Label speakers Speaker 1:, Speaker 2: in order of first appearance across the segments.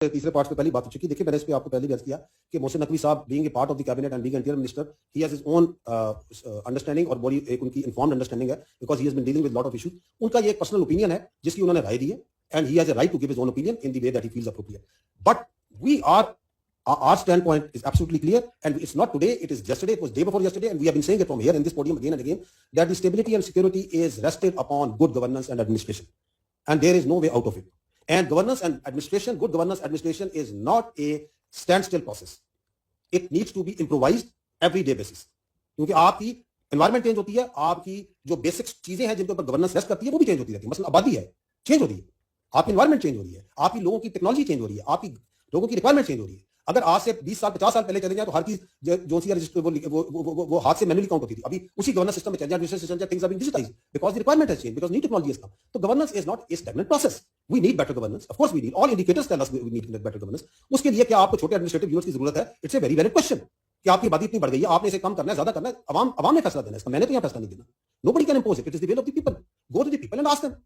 Speaker 1: तीसरे पार्ट पे पहली बात हो चुकी। देखिए, मैंने इस पे आपको पहले भी अर्ज किया कि मोहसिन नकवी साहब being a part of the cabinet and being interior minister, he has his own understanding और बड़ी एक उनकी इन्फॉर्म्ड अंडरस्टैंडिंग है, because he has been dealing with lot of issues. उनका ये एक पर्सनल ओपिनियन है जिसकी उन्होंने राय दी है, and he has a right to give his own opinion in the way that he feels appropriate. But we are our standpoint is absolutely clear, and it's not today, it is yesterday, it was day before yesterday, and we have been saying it from here in this podium again and again, that the stability and security is rested upon good governance and administration, and there is no way out of it. And governance and administration, good governance administration is not a standstill process. It needs to be improvised every day basis, क्योंकि आपकी environment change होती है, आपकी जो basic चीजें हैं जिनके ऊपर governance rest करती है वो भी change होती रहती है। मसलन आबादी है, change हो रही है, आपकी environment change हो रही है, आपकी लोगों की technology change हो रही है, आपकी लोगों की requirement change हो रही है। अगर आज से 20 साल 50 साल पहले चले जाए तो हर चीज जो सी रजिस्टर वो हाथ से मैनुअली काउंट होती थी। अभी उसी गवर्नेंस सिस्टम में चल जाए, system things are being digitised because the requirement has changed, because new technology has come. तो governance is not a stagnant process. We need better governance, of course we need, all indicators tell us we need better governance. उसके लिए क्या आपको छोटे administrative units की जरूरत है? It's a very valid question कि आपकी आबादी इतनी बढ़ गई है, आपने इसे कम करना है, ज्यादा करना है, अवाम ने फैसला देना है इसका, मैंने तो यहां फैसला नहीं देना। Nobody can impose it, it is the will of the people. Go to the people and ask them,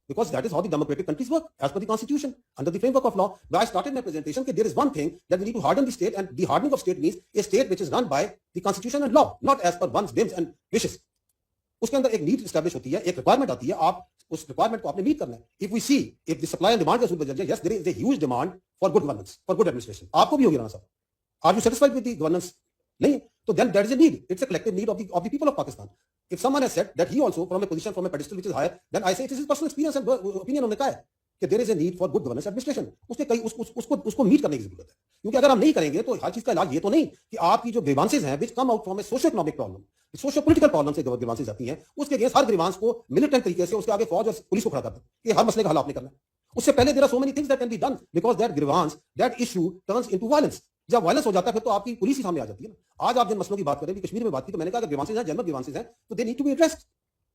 Speaker 1: because that is how the democratic countries work as per the constitution under the framework of law. But I started my presentation that there is one thing that we need to harden the state, and the hardening of state means a state which is run by the constitution and law, not as per one's whims and wishes. उसके अंदर एक need establish होती है, एक requirement आती है, आप उस रिक्वायरमेंट को आपने मीट करना है। If we see if the supply and demand का सूत्र बदल जाए, yes there is a huge demand for good governance, for good administration. आपको भी होगी राणा साहब, are you satisfied with the governance? नहीं, तो then there is a need. It's a collective need of the people of Pakistan. If someone has said that he also from a position, from a pedestal which is higher, then I say it is his personal experience and opinion उन्होंने कहा है कि there is a need for good governance administration. उसके कई उसको meet करने की जरूरत है, क्योंकि अगर हम नहीं करेंगे तो हर चीज का इलाज ये तो नहीं कि आपकी जो ग्रीवांसेस हैं which come out from a socio economic problem, socio political problem से ग्रीवांसेस आती हैं, उसके अगेंस्ट हर ग्रीवांस को मिलिटेंट तरीके से उसके आगे फौज और पुलिस को खड़ा कर दो कि हर मसले का हल आपने करना है। उससे पहले there are so many things that can be done because that grievance, that issue turns into violence. जब वायलेंस हो जाता है फिर तो आपकी पुलिस ही सामने आ जाती है ना। आज आप जिन मसलों की बात करें, कश्मीर में बात की, तो मैंने कहा कि ग्रीवांसेस हैं, जनरल ग्रीवांसेस हैं, तो they need to be addressed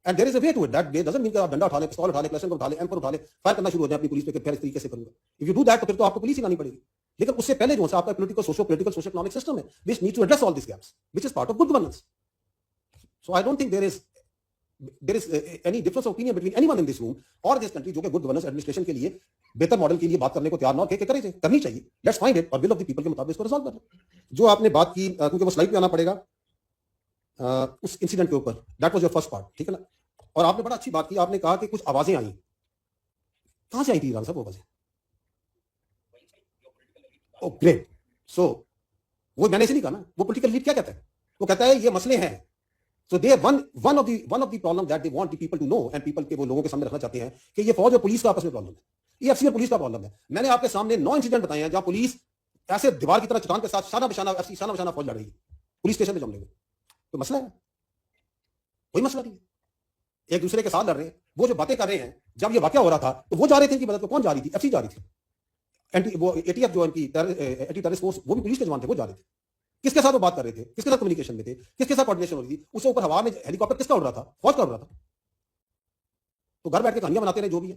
Speaker 1: and there is a way to it. That way doesn't mean कि आप डंडा उठा ले, पिस्तौल उठा ले, क्लैशन उठा ले, एम पर उठा ले, फायर करना शुरू हो जाए अपनी पुलिस पे कि फिर इस तरीके से करूंगा। इफ यू डू दैट तो फिर तो आपको पुलिस ही लानी पड़ेगी। लेकिन उससे पहले जो है आपका पॉलिटिकल सोशो इकोनॉमिक सिस्टम है which needs to address all this gaps, which is part of good governance. So I don't think there is any difference of opinion between anyone in this room or this country जो कि good governance administration के लिए बेहतर model के लिए बात करने को तैयार ना हो, करनी चाहिए। लेट्स फाइंड इट और विल ऑफ द पीपल के मुताबिक इसको रिजॉल्व करना। जो आपने बात की, क्योंकि वो स्लाइड पे आना पड़ेगा उस इंसिडेंट के ऊपर, that was your first part, ठीक है ना। और आपने बड़ा अच्छी बात की, आपने कहा कि कुछ आवाजें आई। कहां से आई थी राम साहब वो आवाजें? Oh great. सो वो मैंने इसे नहीं कहा ना, वो पॉलिटिकल लीड क्या कहता है? वो कहता है ये मसले हैं। So they are one of the problem that they want the people to know, and people के वो लोगों के सामने रखना चाहते हैं कि ये फौज और पुलिस का आपस में प्रॉब्लम है, ये एफसी और पुलिस का प्रॉब्लम है। मैंने आपके सामने 9 इंसिडेंट बताए हैं जहां पुलिस ऐसे दीवार की तरह चट्टान के साथ शाना बशाना एफसी शाना बशाना फौज लड़ रही है पुलिस स्टेशन में जमने में। तो मसला है, कोई मसला नहीं है, एक दूसरे के साथ लड़ रहे हैं। वो जो बातें कर रहे हैं, जब ये वाकया हो रहा था तो वो जा रहे थे कि मदद को, कौन जा रही थी? एफसी जा रही थी। वो एटीएफ जो एंटी टेररिस्ट फोर्स, वो भी पुलिस के जवान थे, वो जा रहे थे। किसके साथ वो बात कर रहे थे, किसके साथ कम्युनिकेशन में थे, किसके साथ कोऑर्डिनेशन हो रही थी? उससे ऊपर हवा में हेलीकॉप्टर किसका उड़ रहा था? फौज का उड़ रहा था। तो घर बैठ के कहानियां बनाते रहे जो भी है।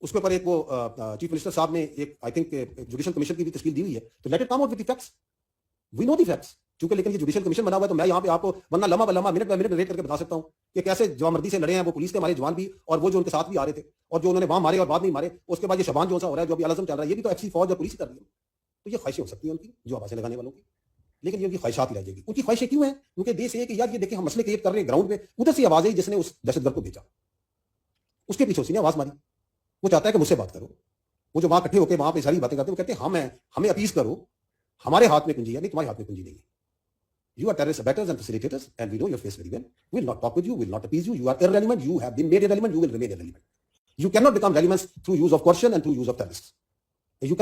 Speaker 1: उसके ऊपर एक वो चीफ मिनिस्टर साहब ने एक आई थिंक जुडिशियल कमीशन की भी तस्वीर दी हुई है, तो let it come out with the facts, we know the facts. क्योंकि लेकिन ये जुडिशियल कमीशन बना हुआ है तो मैं यहाँ पे आपको वरना लम्हा ब लम्हा मिनट बाय मिनट रेट करके बता सकता हूँ कि कैसे जवामर्दी से लड़े हैं वो पुलिस के हमारे जवान भी, और वो जो उनके साथ भी आ रहे थे, और जो उन्होंने वहां मारे और बाद में मारे। उसके बाद ये शबान जो सा हो रहा है, जो अभी आलम चल रहा है, ये भी तो एफसी फौज और पुलिस कर रही है। तो ये ख्वाहिशें हो सकती हैं उनकी, जो आवाजें लगाने वालों की, लेकिन ये उनकी ख्वाहिशात ही रह जाएगी। उनकी ख्वाहिशें क्यों हैं? क्योंकि देश ये कि यार ये देखिए हम मसले क्रिएट कर रहे हैं ग्राउंड पे, उधर से आवाज आई जिसने उस दहशतगर्द को भेजा, उसके पीछे उसी ने आवाज मारी। वो चाहता है कि मुझसे बात करो। वो जो वहां इकट्ठे होकर वहां पे सारी बातें करते हैं, वो कहते हैं हमें अपीज करो, हमारे हाथ में कुंजी है, नहीं तुम्हारे हाथ में कुंजी नहीं है। You are terrorist abettors and facilitators, and we know your face very well. We will not talk with you, we will not appease you. You are irrelevant. You have been made irrelevant. You will remain irrelevant. You cannot become relevant through use of coercion and through use of terrorists. You can